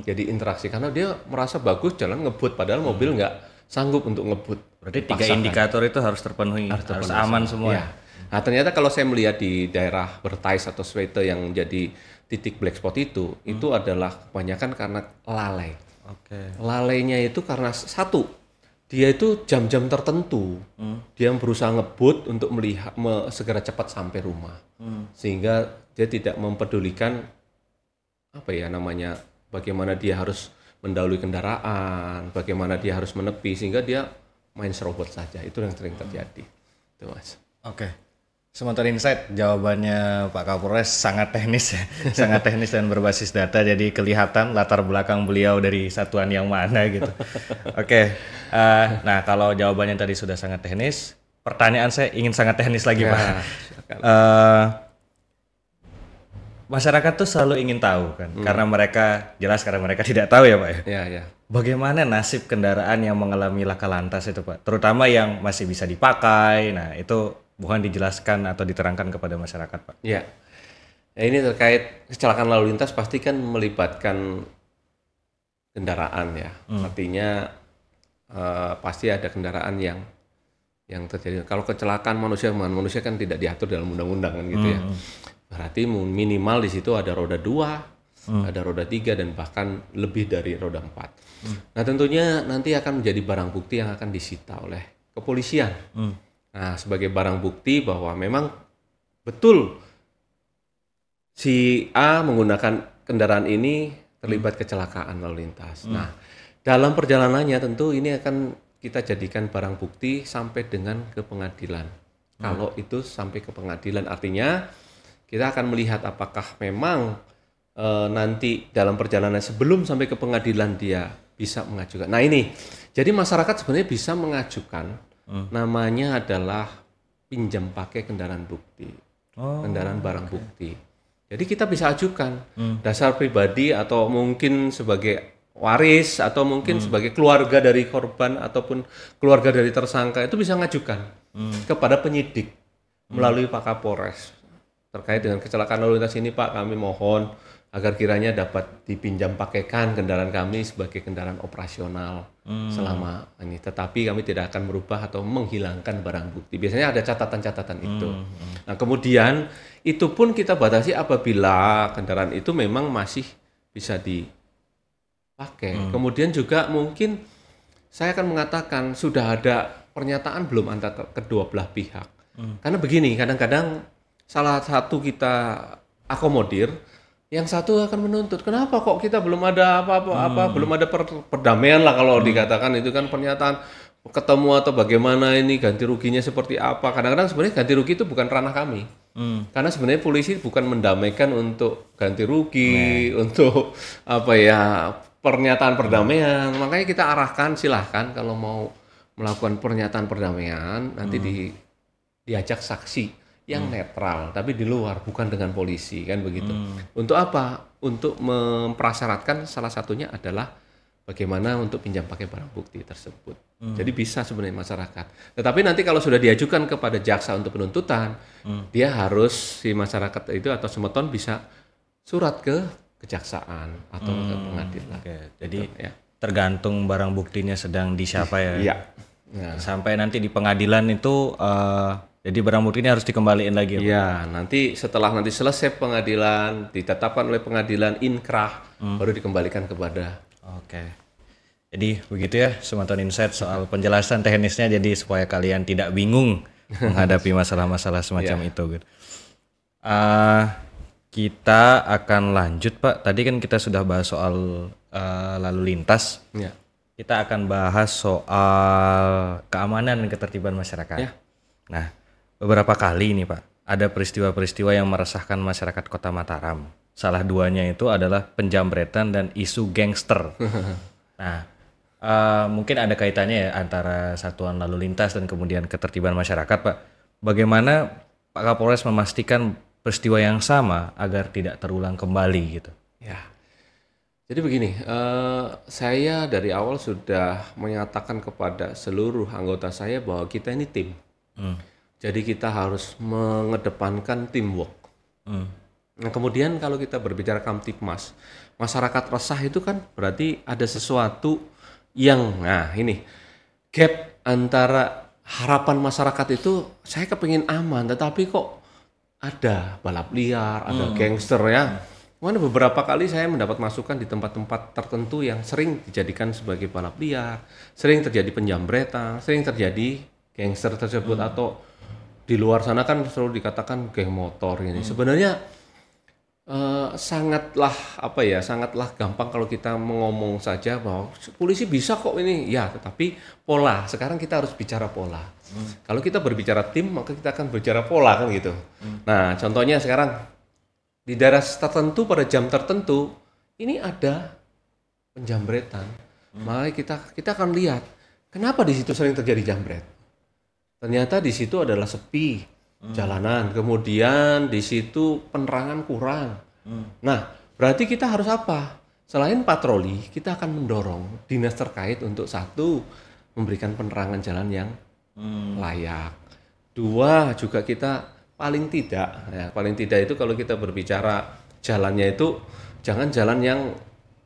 Jadi interaksi karena dia merasa bagus jalan ngebut padahal mobil nggak sanggup untuk ngebut. Berarti 3 indikator itu harus terpenuhi, harus aman semua. Ya. Nah ternyata kalau saya melihat di daerah Bertais atau Swete yang jadi titik black spot itu adalah kebanyakan karena lalai. Lalainya itu karena satu, dia itu jam-jam tertentu dia berusaha ngebut untuk melihat segera cepat sampai rumah, sehingga dia tidak mempedulikan apa ya namanya bagaimana dia harus mendahului kendaraan, bagaimana dia harus menepi, sehingga dia main serobot saja. Itu yang sering terjadi. Itu Mas. Oke. Sementara Insight jawabannya Pak Kapolres sangat teknis ya, sangat teknis dan berbasis data, jadi kelihatan latar belakang beliau dari satuan yang mana gitu. Oke. Nah kalau jawabannya tadi sudah sangat teknis, pertanyaan saya ingin sangat teknis lagi Pak. Masyarakat tuh selalu ingin tahu kan, karena mereka tidak tahu ya Pak ya. Ya. Bagaimana nasib kendaraan yang mengalami laka lantas itu Pak, terutama yang masih bisa dipakai. Nah itu mohon dijelaskan atau diterangkan kepada masyarakat Pak. Ya, ini terkait kecelakaan lalu lintas pasti kan melibatkan kendaraan ya. Artinya pasti ada kendaraan yang terjadi. Kalau kecelakaan manusia kan tidak diatur dalam undang-undang kan gitu ya. Berarti minimal di situ ada roda 2, ada roda 3 dan bahkan lebih dari roda 4. Nah tentunya nanti akan menjadi barang bukti yang akan disita oleh kepolisian. Nah sebagai barang bukti bahwa memang betul si A menggunakan kendaraan ini terlibat kecelakaan lalu lintas. Nah dalam perjalanannya tentu ini akan kita jadikan barang bukti sampai dengan ke pengadilan. Kalau itu sampai ke pengadilan artinya kita akan melihat apakah memang nanti dalam perjalanan sebelum sampai ke pengadilan dia bisa mengajukan. Nah ini, jadi masyarakat sebenarnya bisa mengajukan, namanya adalah pinjam pakai kendaraan bukti, kendaraan barang bukti. Jadi kita bisa ajukan dasar pribadi atau mungkin sebagai waris atau mungkin sebagai keluarga dari korban ataupun keluarga dari tersangka itu bisa mengajukan kepada penyidik melalui Pak Kapolres. Terkait dengan kecelakaan lalu lintas ini Pak, kami mohon agar kiranya dapat dipinjam pakaikan kendaraan kami sebagai kendaraan operasional selama ini. Tetapi kami tidak akan merubah atau menghilangkan barang bukti. Biasanya ada catatan-catatan itu. Nah kemudian itu pun kita batasi apabila kendaraan itu memang masih bisa dipakai. Kemudian juga mungkin saya akan mengatakan sudah ada pernyataan belum antara kedua belah pihak. Karena begini, kadang-kadang salah satu kita akomodir, yang satu akan menuntut. Kenapa kok kita belum ada apa-apa, belum ada perdamaian lah kalau dikatakan itu kan pernyataan ketemu atau bagaimana ini ganti ruginya seperti apa. Kadang-kadang sebenarnya ganti rugi itu bukan ranah kami. Karena sebenarnya polisi bukan mendamaikan untuk ganti rugi, untuk apa ya pernyataan perdamaian. Makanya kita arahkan silahkan kalau mau melakukan pernyataan perdamaian nanti diajak saksi yang netral, tapi di luar, bukan dengan polisi, kan begitu. Untuk apa? Untuk memprasyaratkan salah satunya adalah bagaimana untuk pinjam pakai barang bukti tersebut. Jadi bisa sebenarnya masyarakat. Tetapi nanti kalau sudah diajukan kepada jaksa untuk penuntutan, dia harus si masyarakat itu atau semeton bisa surat ke kejaksaan atau ke pengadilan. Jadi ya, tergantung barang buktinya sedang di siapa ya. Iya. Nah. Sampai nanti di pengadilan itu jadi barang bukti ini harus dikembaliin lagi. Iya, nanti setelah nanti selesai pengadilan, ditetapkan oleh pengadilan inkrah, baru dikembalikan kepada. Oke. Jadi begitu ya Sumatera Insight soal penjelasan teknisnya, jadi supaya kalian tidak bingung menghadapi masalah-masalah semacam itu. Gitu. Kita akan lanjut Pak. Tadi kan kita sudah bahas soal lalu lintas. Ya. Kita akan bahas soal keamanan dan ketertiban masyarakat. Ya. Nah, beberapa kali nih Pak, ada peristiwa-peristiwa yang meresahkan masyarakat Kota Mataram. Salah duanya itu adalah penjambretan dan isu gangster. Nah, mungkin ada kaitannya ya antara satuan lalu lintas dan kemudian ketertiban masyarakat Pak. Bagaimana Pak Kapolres memastikan peristiwa yang sama agar tidak terulang kembali gitu? Ya. Jadi begini, saya dari awal sudah menyatakan kepada seluruh anggota saya bahwa kita ini tim. Jadi kita harus mengedepankan teamwork. Nah, kemudian kalau kita berbicara Kamtipmas, masyarakat resah itu kan berarti ada sesuatu yang, nah ini, gap antara harapan masyarakat itu, saya kepingin aman, tetapi kok ada balap liar, ada gangster ya. Mana beberapa kali saya mendapat masukan di tempat-tempat tertentu yang sering dijadikan sebagai balap liar, sering terjadi penjambretan, sering terjadi gangster tersebut, atau di luar sana kan selalu dikatakan geng motor ini. Sebenarnya sangatlah sangatlah gampang kalau kita ngomong saja bahwa polisi bisa kok ini ya, tetapi pola, sekarang kita harus bicara pola. Kalau kita berbicara tim, maka kita akan berbicara pola kan gitu. Nah, contohnya sekarang di daerah tertentu pada jam tertentu ini ada penjambretan. Maka kita akan lihat kenapa di situ sering terjadi jambret. Ternyata di situ adalah sepi jalanan, kemudian di situ penerangan kurang. Nah, berarti kita harus apa? Selain patroli, kita akan mendorong dinas terkait untuk satu, memberikan penerangan jalan yang layak. Dua, juga kita paling tidak itu kalau kita berbicara jalannya itu jangan jalan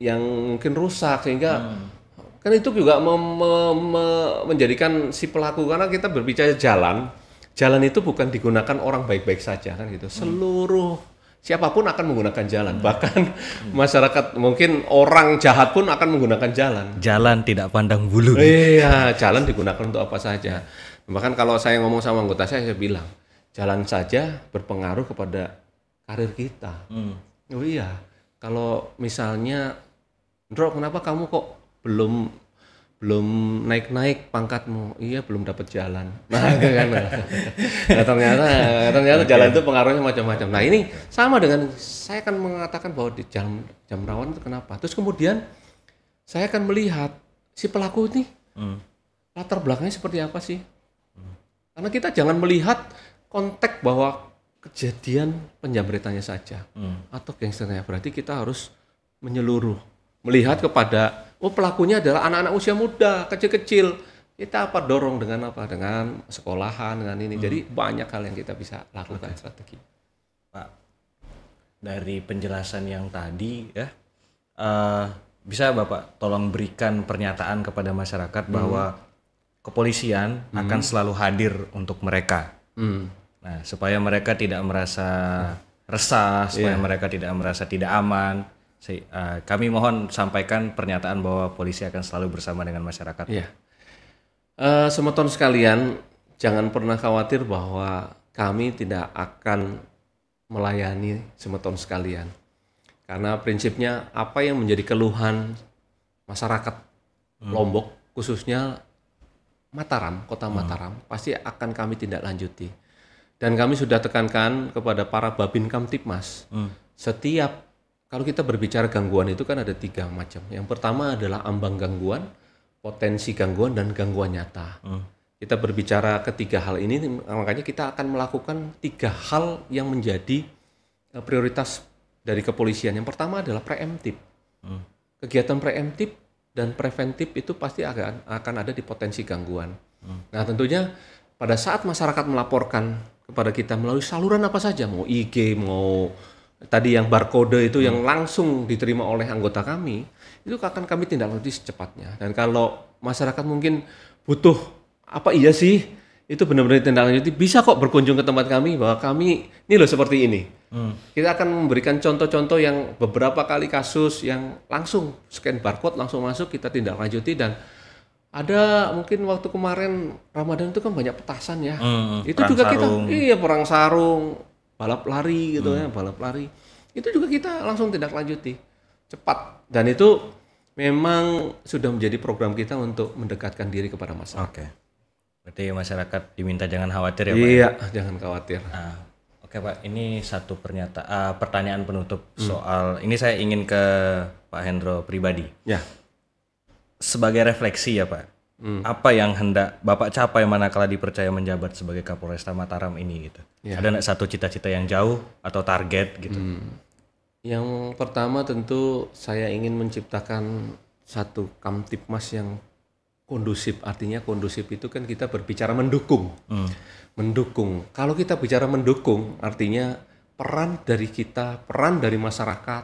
yang mungkin rusak, sehingga kan itu juga menjadikan si pelaku, karena kita berbicara jalan itu bukan digunakan orang baik-baik saja kan gitu. Seluruh siapapun akan menggunakan jalan. Bahkan masyarakat, mungkin orang jahat pun akan menggunakan jalan. Jalan tidak pandang bulu. Iya, jalan digunakan untuk apa saja. Bahkan kalau saya ngomong sama anggota saya bilang, jalan saja berpengaruh kepada karir kita. Oh iya, kalau misalnya, Ndro, kenapa kamu kok belum naik pangkatmu? Iya, belum dapat jalan. Nah, kan. Nah, ternyata jalan itu pengaruhnya macam-macam. Nah, ini sama dengan saya akan mengatakan bahwa di jam rawan itu kenapa. Terus kemudian saya akan melihat si pelaku ini latar belakangnya seperti apa sih. Karena kita jangan melihat konteks bahwa kejadian penjambretannya saja atau gangsternya. Berarti kita harus menyeluruh, melihat kepada pelakunya adalah anak-anak usia muda, kecil-kecil. Kita dorong dengan dengan sekolahan, dengan ini. Jadi banyak hal yang kita bisa lakukan strategi. Pak, dari penjelasan yang tadi ya, bisa Bapak tolong berikan pernyataan kepada masyarakat bahwa kepolisian akan selalu hadir untuk mereka. Nah, supaya mereka tidak merasa resah, supaya mereka tidak merasa tidak aman. Kami mohon sampaikan pernyataan bahwa polisi akan selalu bersama dengan masyarakat. Iya. Semeton sekalian, jangan pernah khawatir bahwa kami tidak akan melayani semeton sekalian. Karena prinsipnya apa yang menjadi keluhan masyarakat Lombok, khususnya Mataram, kota Mataram, pasti akan kami tindak lanjuti. Dan kami sudah tekankan kepada para Babin Kamtipmas, kalau kita berbicara gangguan itu kan ada 3 macam. Yang pertama adalah ambang gangguan, potensi gangguan, dan gangguan nyata. Kita berbicara ketiga hal ini, makanya kita akan melakukan 3 hal yang menjadi prioritas dari kepolisian. Yang pertama adalah preemptif. Kegiatan preemptif dan preventif itu pasti akan ada di potensi gangguan. Nah, tentunya pada saat masyarakat melaporkan kepada kita melalui saluran apa saja, mau IG, mau tadi yang barcode itu yang langsung diterima oleh anggota kami, itu akan kami tindak lanjuti secepatnya. Dan kalau masyarakat mungkin butuh apa iya sih, itu benar-benar tindak lanjuti, bisa kok berkunjung ke tempat kami, bahwa kami ini loh seperti ini. Kita akan memberikan contoh-contoh yang beberapa kali kasus yang langsung scan barcode, langsung masuk, kita tindak lanjuti. Dan ada mungkin waktu kemarin Ramadan itu kan banyak petasan ya, itu juga sarung. Perang sarung, balap lari gitu ya, balap lari. Itu juga kita langsung tindak lanjuti cepat, dan itu memang sudah menjadi program kita untuk mendekatkan diri kepada masyarakat. Oke. Berarti masyarakat diminta jangan khawatir ya Pak? Iya, jangan khawatir. Oke Pak, ini satu pertanyaan penutup soal ini, saya ingin ke Pak Hendro pribadi. Ya. Sebagai refleksi ya Pak. Apa yang hendak Bapak capai manakala dipercaya menjabat sebagai Kapolresta Mataram ini gitu? Ya. Ada nggak satu cita-cita yang jauh atau target gitu? Yang pertama tentu saya ingin menciptakan satu Kamtipmas yang kondusif. Artinya kondusif itu kan kita berbicara mendukung. Mendukung. Kalau kita bicara mendukung, artinya peran dari kita, peran dari masyarakat,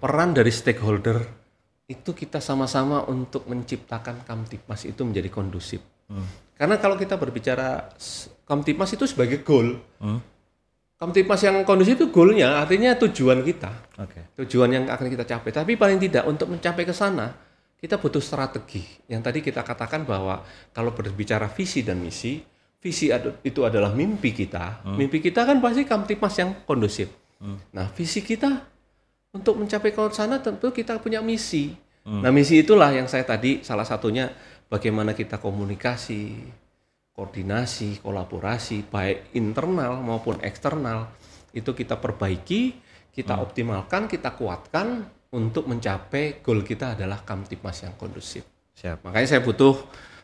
peran dari stakeholder, itu kita sama-sama untuk menciptakan Kamtipmas itu menjadi kondusif. Karena kalau kita berbicara Kamtipmas itu sebagai goal, Kamtipmas yang kondusif itu goalnya, artinya tujuan kita, tujuan yang akan kita capai. Tapi paling tidak untuk mencapai ke sana, kita butuh strategi. Yang tadi kita katakan bahwa kalau berbicara visi dan misi, visi itu adalah mimpi kita. Mimpi kita kan pasti Kamtipmas yang kondusif. Nah, visi kita untuk mencapai ke sana tentu kita punya misi. Nah, misi itulah yang saya tadi salah satunya bagaimana kita komunikasi, koordinasi, kolaborasi, baik internal maupun eksternal, itu kita perbaiki, kita optimalkan, kita kuatkan untuk mencapai goal kita adalah Kamtipmas yang kondusif. Siap. Makanya saya butuh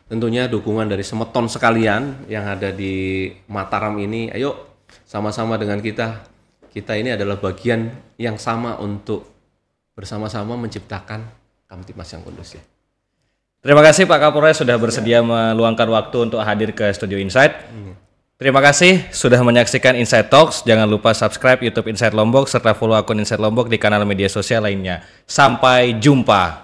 tentunya dukungan dari semeton sekalian yang ada di Mataram ini. Ayo sama-sama dengan kita. Kita ini adalah bagian yang sama untuk bersama-sama menciptakan Kamtipmas yang kondusif. Terima kasih Pak Kapolres sudah bersedia meluangkan waktu untuk hadir ke Studio Insight. Terima kasih sudah menyaksikan Insight Talks. Jangan lupa subscribe YouTube Insight Lombok serta follow akun Insight Lombok di kanal media sosial lainnya. Sampai jumpa.